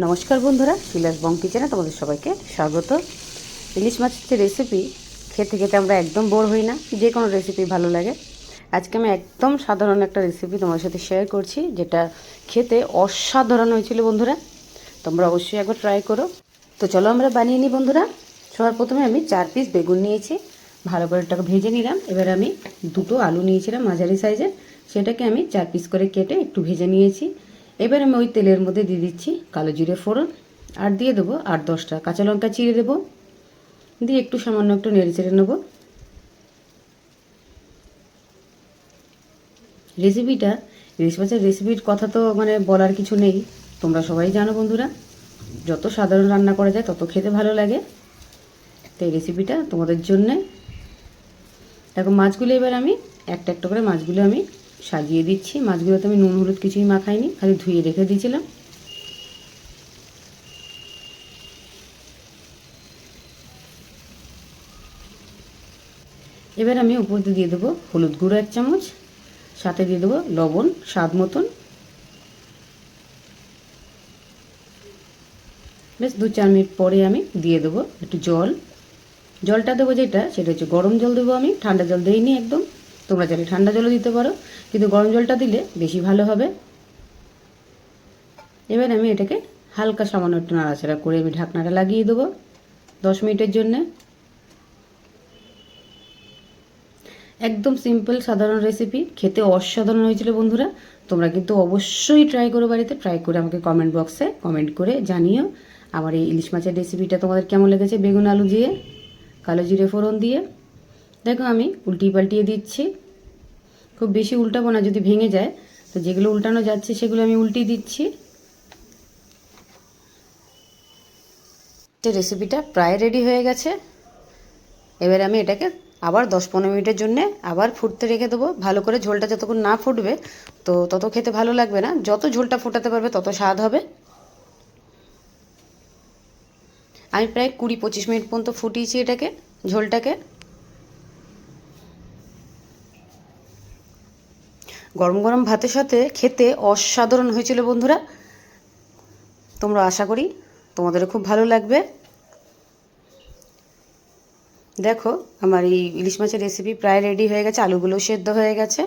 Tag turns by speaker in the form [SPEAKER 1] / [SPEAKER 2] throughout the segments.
[SPEAKER 1] নমস্কার বন্ধুরা, শিলাস বং কিচেনে তোমাদের সবাইকে স্বাগত। ইলিশ মাছের রেসিপি খেতে খেতে আমরা একদম বোর হই না, যে কোনো রেসিপি ভালো লাগে। আজকে আমি একদম সাধারণ একটা রেসিপি তোমার সাথে শেয়ার করছি, যেটা খেতে অসাধারণ হয়েছিল বন্ধুরা। তোমরা অবশ্যই একবার ট্রাই করো। তো চলো আমরা বানিয়ে নিই বন্ধুরা। সবার প্রথমে আমি 4 পিস বেগুন নিয়েছি, ভালো করে এটাকে ভেজে নিলাম। এবার আমি 2টো আলু নিয়েছিলাম মাঝারি সাইজের, সেটাকে আমি 4 পিস করে কেটে একটু ভেজে নিয়েছি। এবার আমি ওই তেলের মধ্যে দিয়ে দিচ্ছি কালো জিরে ফোড়ন, আর দিয়ে দেবো 8-10টা কাঁচা লঙ্কা চিড়ে দেবো, দিয়ে একটু সামান্য একটু নেড়ে চেড়ে নেবো। রেসিপিটা ইলিশ মাছের রেসিপির কথা তো বলার কিছু নেই, তোমরা সবাই জানো বন্ধুরা। যত সাধারণ রান্না করা যায় তত খেতে ভালো লাগে। তো এই রেসিপিটা তোমাদের জন্যে। দেখো মাছগুলো এবার আমি একটা একটা করে মাছগুলো আমি সাজিয়ে দিচ্ছি। মাছগুলোতে আমি নুন হলুদ কিছুই মাখাইনি, খালি ধুয়ে রেখে দিয়েছিলাম। এবার আমি উপর দিয়ে দেবো হলুদ গুঁড়ো 1 চামচ, সাথে দিয়ে দেবো লবণ স্বাদ মতন। বেশ 2-4 মিনিট পরে আমি দিয়ে দেবো একটু জল। জলটা দেবো সেটা হচ্ছে গরম জল দেবো, আমি ঠান্ডা জল দিইনি একদম। তোমরা চাইলে ঠান্ডা জলও দিতে পারো, কিন্তু গরম জলটা দিলে বেশি ভালো হবে। এবার আমি এটাকে হালকা সামান্য একটু নাড়াচাড়া করে আমি ঢাকনাটা লাগিয়ে দেবো 10 মিনিটের জন্যে। একদম সিম্পল সাধারণ রেসিপি, খেতে অসাধারণ হয়েছিল বন্ধুরা। তোমরা কিন্তু অবশ্যই ট্রাই করো বাড়িতে। ট্রাই করে আমাকে কমেন্ট বক্সে কমেন্ট করে জানিও আমার এই ইলিশ মাছের রেসিপিটা তোমাদের কেমন লেগেছে। বেগুন আলু দিয়ে কালো জিরে ফোড়ন দিয়ে। দেখো আমি উল্টিয়ে পাল্টিয়ে দিচ্ছি, খুব বেশি উল্টাবো না, যদি ভেঙে যায়। তো যেগুলো উল্টানো যাচ্ছে সেগুলো আমি উল্টিয়ে দিচ্ছি। যে রেসিপিটা প্রায় রেডি হয়ে গেছে। এবার আমি এটাকে আবার 10-15 মিনিটের জন্য আবার ফুটতে রেখে দেবো। ভালো করে ঝোলটা যতক্ষণ না ফুটবে তো তত খেতে ভালো লাগবে না। যত ঝোলটা ফোটাতে পারবে তত স্বাদ হবে। আমি প্রায় 20-25 মিনিট পর্যন্ত ফুটিয়েছি এটাকে, ঝোলটাকে। গরম গরম ভাতের সাথে খেতে অসাধারণ হয়েছিল বন্ধুরা। তোমরা আশা করি তোমাদেরও খুব ভালো লাগবে। দেখো আমার এই ইলিশ মাছের রেসিপি প্রায় রেডি হয়ে গেছে, আলুগুলোও সেদ্ধ হয়ে গেছে।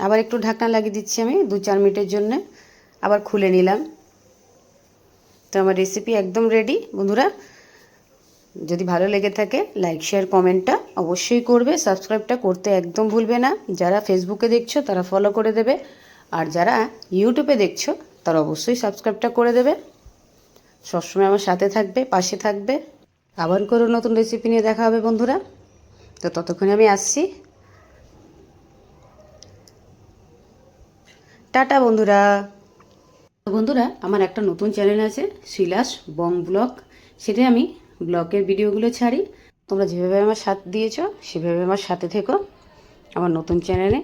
[SPEAKER 1] আবার একটু ঢাকনা লাগিয়ে দিচ্ছি আমি 2-4 মিনিটের জন্য, আবার খুলে নিলাম। তো আমার রেসিপি একদম রেডি বন্ধুরা। যদি ভালো লেগে থাকে লাইক শেয়ার কমেন্টটা অবশ্যই করবে, সাবস্ক্রাইবটা করতে একদম ভুলবে না। যারা ফেসবুকে দেখছো তারা ফলো করে দেবে, আর যারা ইউটিউবে দেখছো তারা অবশ্যই সাবস্ক্রাইবটা করে দেবে। সবসময় আমার সাথে থাকবে, পাশে থাকবে। আবার কোনো নতুন রেসিপি নিয়ে দেখা হবে বন্ধুরা। তো ততক্ষণে আমি আসছি। টাটা বন্ধুরা। বন্ধুরা আমার একটা নতুন চ্যানেল আছে, শিলাস বং ব্লগ। সেটা আমি ব্লগের ভিডিওগুলো ছাড়ি। তোমরা যেভাবে আমার সাথ দিয়েছো সেভাবে আমার সাথে থেকো আমার নতুন চ্যানেলে।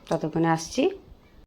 [SPEAKER 1] ততক্ষণে আসছি।